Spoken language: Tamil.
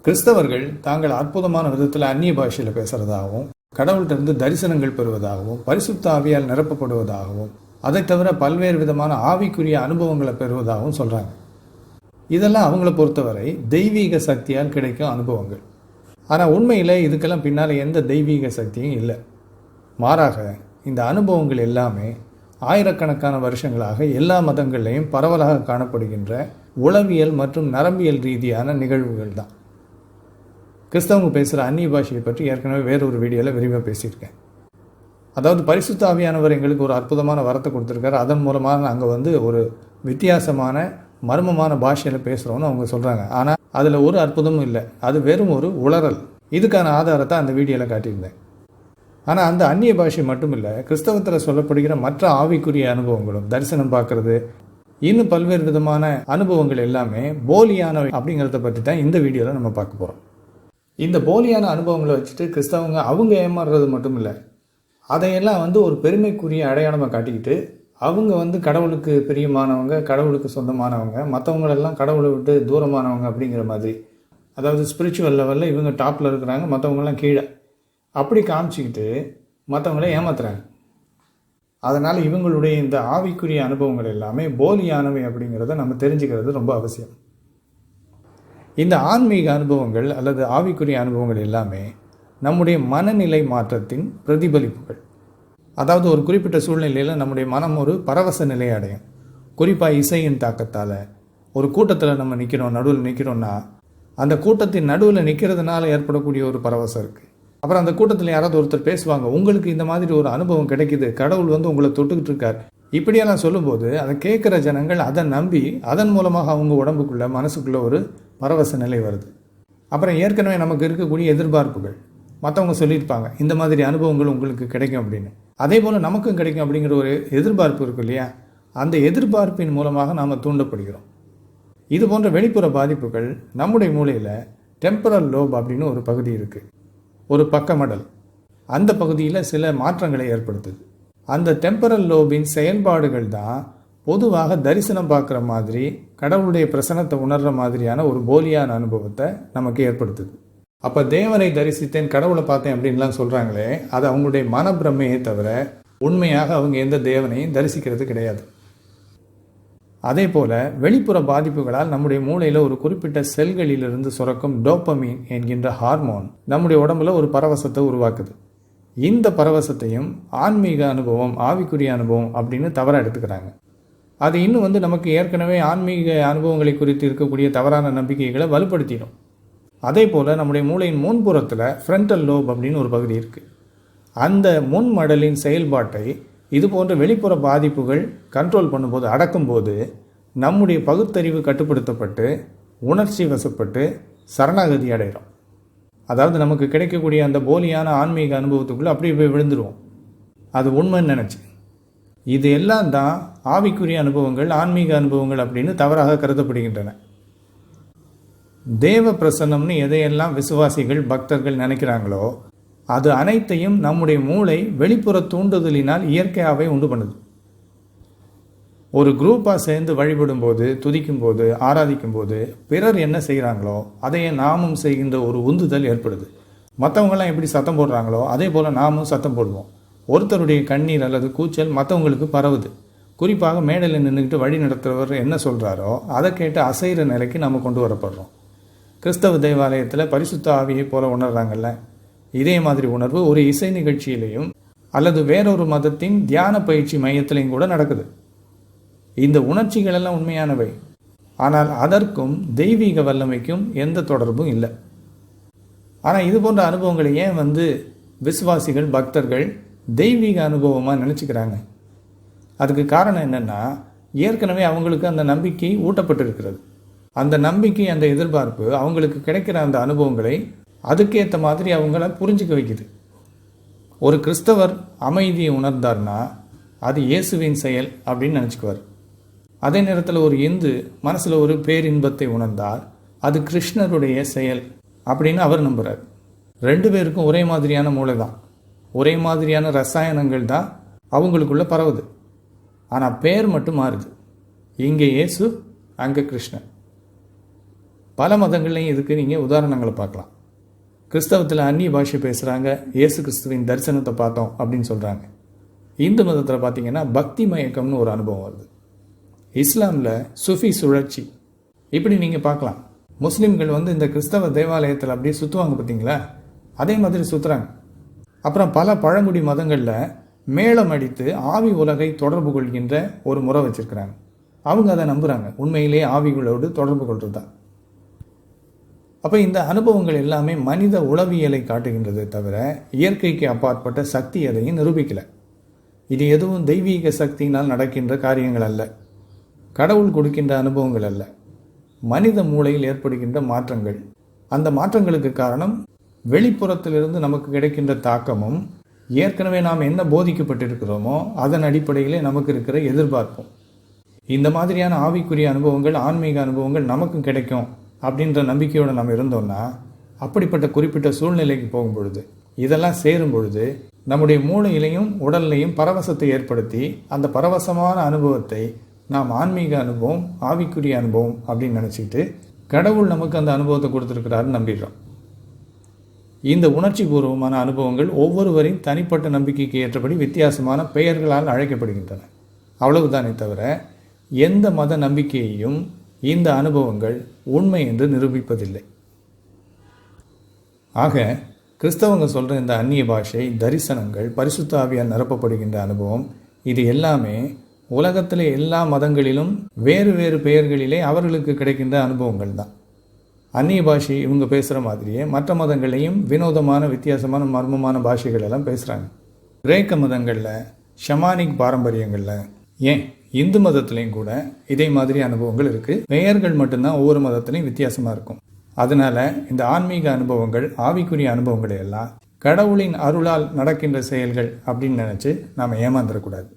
கிறிஸ்தவர்கள் தாங்கள் அற்புதமான விதத்தில் அந்நிய பாஷையில் பேசுறதாகவும், கடவுள்கிட்ட தரிசனங்கள் பெறுவதாகவும், பரிசுத்த ஆவியால் நிரப்பப்படுவதாகவும், அதை தவிர பல்வேறு விதமான ஆவிக்குரிய அனுபவங்களை பெறுவதாகவும் சொல்கிறாங்க. இதெல்லாம் அவங்கள பொறுத்தவரை தெய்வீக சக்தியால் கிடைக்கும் அனுபவங்கள். ஆனால் உண்மையில் இதுக்கெல்லாம் பின்னால் எந்த தெய்வீக சக்தியும் இல்லை. மாறாக இந்த அனுபவங்கள் எல்லாமே ஆயிரக்கணக்கான வருஷங்களாக எல்லா மதங்கள்லையும் பரவலாக காணப்படுகின்ற உளவியல் மற்றும் நரம்பியல் ரீதியான நிகழ்வுகள் தான். கிறிஸ்தவங்க பேசுகிற அந்நிய பாஷையை பற்றி ஏற்கனவே வேறொரு வீடியோவில் விரிவாக பேசியிருக்கேன். அதாவது பரிசுத்த ஆவியானவர் எங்களுக்கு ஒரு அற்புதமான வரத்தை கொடுத்துருக்காரு. அதன் மூலமாக நாங்கள் ஒரு வித்தியாசமான மர்மமான பாஷையில் பேசுகிறோன்னு அவங்க சொல்கிறாங்க. ஆனால் அதில் ஒரு அற்புதமும் இல்லை, அது வெறும் ஒரு உளறல். இதுக்கான ஆதாரத்தை அந்த வீடியோவில் காட்டியிருந்தேன். ஆனால் அந்த அந்நிய பாஷை மட்டும் இல்லை, கிறிஸ்தவத்தில் சொல்லப்படுகிற மற்ற ஆவிக்குரிய அனுபவங்களும், தரிசனம் பார்க்குறது, இன்னும் பல்வேறு விதமான அனுபவங்கள் எல்லாமே போலியானவை அப்படிங்கிறத பற்றி தான் இந்த வீடியோவில் நம்ம பார்க்க போகிறோம். இந்த போலியான அனுபவங்களை வச்சுட்டு கிறிஸ்தவங்க அவங்க ஏமாறுறது மட்டும் இல்லை, அதையெல்லாம் ஒரு பெருமைக்குரிய அடையாளமாக காட்டிக்கிட்டு அவங்க கடவுளுக்கு பிரியமானவங்க, கடவுளுக்கு சொந்தமானவங்க, மற்றவங்களெல்லாம் கடவுளை விட்டு தூரமானவங்க அப்படிங்கிற மாதிரி, அதாவது ஸ்பிரிச்சுவல் லெவலில் இவங்க டாப்பில் இருக்கிறாங்க, மற்றவங்களாம் கீழே, அப்படி காமிச்சிக்கிட்டு மற்றவங்கள ஏமாத்துறாங்க. அதனால் இவங்களுடைய இந்த ஆவிக்குரிய அனுபவங்கள் எல்லாமே போலியானவை அப்படிங்கிறத நம்ம தெரிஞ்சுக்கிறது ரொம்ப அவசியம். இந்த ஆன்மீக அனுபவங்கள் அல்லது ஆவிக்குரிய அனுபவங்கள் எல்லாமே நம்முடைய மனநிலை மாற்றத்தின் பிரதிபலிப்புகள். அதாவது ஒரு குறிப்பிட்ட சூழ்நிலையில் நம்முடைய மனம் ஒரு பரவச நிலையை அடையும். குறிப்பாக இசையின் தாக்கத்தால் ஒரு கூட்டத்தில் நம்ம நடுவில் நிற்கிறோன்னா, அந்த கூட்டத்தின் நடுவில் நிற்கிறதுனால ஏற்படக்கூடிய ஒரு பரவசம் இருக்குது. அப்புறம் அந்த கூட்டத்தில் யாராவது ஒருத்தர் பேசுவாங்க, உங்களுக்கு இந்த மாதிரி ஒரு அனுபவம் கிடைக்குது, கடவுள் உங்களை தொட்டுக்கிட்டு இருக்கார், இப்படியெல்லாம் சொல்லும்போது அதை கேட்குற ஜனங்கள் அதை நம்பி அதன் மூலமாக அவங்க உடம்புக்குள்ளே மனசுக்குள்ளே ஒரு பரவச நிலை வருது. அப்புறம் ஏற்கனவே நமக்கு இருக்கக்கூடிய எதிர்பார்ப்புகள், மற்றவங்க சொல்லியிருப்பாங்க இந்த மாதிரி அனுபவங்கள் உங்களுக்கு கிடைக்கும் அப்படின்னு, அதே போல் நமக்கும் கிடைக்கும் அப்படிங்கிற ஒரு எதிர்பார்ப்பு இருக்கு இல்லையா, அந்த எதிர்பார்ப்பின் மூலமாக நாம் தூண்டப்படுகிறோம். இது போன்ற வெளிப்புற பாதிப்புகள் நம்முடைய மூளையில் டெம்பரல் லோப் அப்படின்னு ஒரு பகுதி இருக்குது, ஒரு பக்கமடல். அந்த பகுதியில் சில மாற்றங்களை ஏற்படுத்துது. அந்த டெம்பரல் லோபின் செயல்பாடுகள் தான் பொதுவாக தரிசனம் பார்க்குற மாதிரி, கடவுளுடைய பிரசனத்தை உணர்கிற மாதிரியான ஒரு போலியான அனுபவத்தை நமக்கு ஏற்படுத்துது. அப்போ தேவனை தரிசித்தேன், கடவுளை பார்த்தேன் அப்படின்லாம் சொல்கிறாங்களே, அது அவங்களுடைய மனப்பிரமையே தவிர உண்மையாக அவங்க எந்த தேவனையும் தரிசிக்கிறது கிடையாது. அதே போல் வெளிப்புற பாதிப்புகளால் நம்முடைய மூளையில் ஒரு குறிப்பிட்ட செல்களிலிருந்து சுரக்கும் டோப்பமீன் என்கின்ற ஹார்மோன் நம்முடைய உடம்புல ஒரு பரவசத்தை உருவாக்குது. இந்த பரவசத்தையும் ஆன்மீக அனுபவம், ஆவிக்குரிய அனுபவம் அப்படின்னு தவறாக எடுத்துக்கிறாங்க. அது இன்னும் நமக்கு ஏற்கனவே ஆன்மீக அனுபவங்களை குறித்து இருக்கக்கூடிய தவறான நம்பிக்கைகளை வலுப்படுத்திடும். அதே போல் நம்முடைய மூளையின் முன்புறத்தில் ஃப்ரண்டல் லோப் அப்படின்னு ஒரு பகுதி இருக்குது. அந்த முன்மடலின் செயல்பாட்டை இது போன்ற வெளிப்புற பாதிப்புகள் கண்ட்ரோல் பண்ணும்போது, அடக்கும்போது, நம்முடைய பகுத்தறிவு கட்டுப்படுத்தப்பட்டு உணர்ச்சி வசப்பட்டு சரணாகதி அடைகிறோம். அதாவது நமக்கு கிடைக்கக்கூடிய அந்த போலியான ஆன்மீக அனுபவத்துக்குள்ளே அப்படியே போய் விழுந்துருவோம், அது உண்மைன்னு நினச்சி. இது எல்லாம் தான் ஆவிக்குரிய அனுபவங்கள், ஆன்மீக அனுபவங்கள் அப்படின்னு தவறாக கருதப்படுகின்றன. தேவ பிரசன்னம்னு எதையெல்லாம் விசுவாசிகள், பக்தர்கள் நினைக்கிறாங்களோ அது அனைத்தையும் நம்முடைய மூளை வெளிப்புற தூண்டுதலினால் இயற்கையாகவே உண்டு பண்ணுது. ஒரு குரூப்பாக சேர்ந்து வழிபடும் போது, துதிக்கும் போது, ஆராதிக்கும் போது பிறர் என்ன செய்கிறாங்களோ அதையே நாமும் செய்கின்ற ஒரு உந்துதல் ஏற்படுது. மற்றவங்களாம் எப்படி சத்தம் போடுறாங்களோ அதே போல் நாமும் சத்தம் போடுவோம். ஒருத்தருடைய கண்ணீர் அல்லது கூச்சல் மற்றவங்களுக்கு பரவுது. குறிப்பாக மேடையில் நின்றுக்கிட்டு வழி நடத்துகிறவர் என்ன சொல்கிறாரோ அதை கேட்டு அசைகிற நிலைக்கு நம்ம கொண்டு வரப்படுறோம். கிறிஸ்தவ தேவாலயத்தில் பரிசுத்த ஆவியை போல உணர்றாங்கல்ல, இதே மாதிரி உணர்வு ஒரு இசை நிகழ்ச்சியிலையும் அல்லது வேறொரு மதத்தின் தியான பயிற்சி மையத்திலையும் கூட நடக்குது. இந்த உணர்ச்சிகள் எல்லாம் உண்மையானவை, ஆனால் அதற்கும் தெய்வீக வல்லமைக்கும் எந்த தொடர்பும் இல்லை. ஆனால் இது போன்ற அனுபவங்களை ஏன் விசுவாசிகள், பக்தர்கள் தெய்வீக அனுபவமாக நினச்சிக்கிறாங்க? அதுக்கு காரணம் என்னென்னா, ஏற்கனவே அவங்களுக்கு அந்த நம்பிக்கை ஊட்டப்பட்டிருக்கிறது. அந்த நம்பிக்கை, அந்த எதிர்பார்ப்பு அவங்களுக்கு கிடைக்கிற அந்த அனுபவங்களை அதுக்கேற்ற மாதிரி அவங்கள புரிஞ்சிக்க வைக்குது. ஒரு கிறிஸ்தவர் அமைதியை உணர்ந்தார்னா அது இயேசுவின் செயல் அப்படின்னு நினச்சிக்குவார். அதே நேரத்தில் ஒரு இந்து மனசில் ஒரு பேரின்பத்தை உணர்ந்தால் அது கிருஷ்ணருடைய செயல் அப்படின்னு அவர் நம்புகிறார். ரெண்டு பேருக்கும் ஒரே மாதிரியான மூளை தான், ஒரே மாதிரியான ரசாயனங்கள் தான் அவங்களுக்குள்ள பரவுது. ஆனால் பேர் மட்டும் மாறுது. இங்கே இயேசு, அங்கே கிருஷ்ணன். பல மதங்கள்லையும் இதுக்கு நீங்கள் உதாரணங்களை பார்க்கலாம். கிறிஸ்தவத்தில் அந்நிய பாஷை பேசுகிறாங்க, இயேசு கிறிஸ்துவின் தரிசனத்தை பார்த்தோம் அப்படின்னு சொல்கிறாங்க. இந்து மதத்தில் பார்த்தீங்கன்னா பக்தி மயக்கம்னு ஒரு அனுபவம் வருது. இஸ்லாமில் சுஃபி சுழற்சி, இப்படி நீங்கள் பார்க்கலாம். முஸ்லீம்கள் இந்த கிறிஸ்தவ தேவாலயத்தில் அப்படியே சுற்றுவாங்க பார்த்தீங்களா, அதே மாதிரி சுற்றுறாங்க. அப்புறம் பல பழங்குடி மதங்களில் மேளம் அடித்து ஆவி உலகை தொடர்பு கொள்கின்ற ஒரு முறை வச்சுருக்கிறாங்க. அவங்க அதை நம்புகிறாங்க, உண்மையிலே ஆவிகளோடு தொடர்பு கொள்வது தான். அப்போ இந்த அனுபவங்கள் எல்லாமே மனித உளவியலை காட்டுகின்றதை தவிர இயற்கைக்கு அப்பாற்பட்ட சக்தி எதையும் நிரூபிக்கலை. இது எதுவும் தெய்வீக சக்தியினால் நடக்கின்ற காரியங்கள் அல்ல, கடவுள் கொடுக்கின்ற அனுபவங்கள் அல்ல, மனித மூளையில் ஏற்படுகின்ற மாற்றங்கள். அந்த மாற்றங்களுக்கு காரணம் வெளிப்புறத்திலிருந்து நமக்கு கிடைக்கின்ற தாக்கமும் ஏற்கனவே நாம் என்ன போதிக்கப்பட்டிருக்கிறோமோ அதன் அடிப்படையிலே நமக்கு இருக்கிற எதிர்பார்ப்பும். இந்த மாதிரியான ஆவிக்குரிய அனுபவங்கள், ஆன்மீக அனுபவங்கள் நமக்கும் கிடைக்கும் அப்படின்ற நம்பிக்கையோடு நம்ம இருந்தோம்னா, அப்படிப்பட்ட குறிப்பிட்ட சூழ்நிலைக்கு போகும் பொழுது, இதெல்லாம் சேரும் பொழுது நம்முடைய மூளையிலையும் உடல்லையும் பரவசத்தை ஏற்படுத்தி அந்த பரவசமான அனுபவத்தை நாம் ஆன்மீக அனுபவம், ஆவிக்குரிய அனுபவம் அப்படின்னு நினச்சிக்கிட்டு கடவுள் நமக்கு அந்த அனுபவத்தை கொடுத்துருக்கிறாருன்னு நம்பிடுறோம். இந்த உணர்ச்சி பூர்வமான அனுபவங்கள் ஒவ்வொருவரின் தனிப்பட்ட நம்பிக்கைக்கு ஏற்றபடி வித்தியாசமான பெயர்களால் அழைக்கப்படுகின்றன. அவ்வளவுதானே தவிர எந்த மத நம்பிக்கையையும் இந்த அனுபவங்கள் உண்மை என்று நிரூபிப்பதில்லை. ஆக கிறிஸ்தவங்க சொல்கிற இந்த அந்நிய பாஷை, தரிசனங்கள், பரிசுத்த ஆவியால் நிரப்பப்படுகின்ற அனுபவம், இது எல்லாமே உலகத்தில் எல்லா மதங்களிலும் வேறு வேறு பெயர்களிலே அவர்களுக்கு கிடைக்கின்ற அனுபவங்கள் தான். அந்நிய பாஷை இவங்க பேசுகிற மாதிரியே மற்ற மதங்களையும் வினோதமான, வித்தியாசமான, மர்மமான பாஷைகள் எல்லாம் பேசுகிறாங்க. கிரேக்க மதங்களில், ஷமானிக் பாரம்பரியங்களில், ஏன் இந்து மதத்துலேயும் கூட இதே மாதிரி அனுபவங்கள் இருக்குது. பெயர்கள் மட்டும்தான் ஒவ்வொரு மதத்துலையும் வித்தியாசமாக இருக்கும். அதனால் இந்த ஆன்மீக அனுபவங்கள், ஆவிக்குரிய அனுபவங்களை எல்லாம் கடவுளின் அருளால் நடக்கின்ற செயல்கள் அப்படின்னு நினச்சி நாம் ஏமாந்துடக்கூடாது.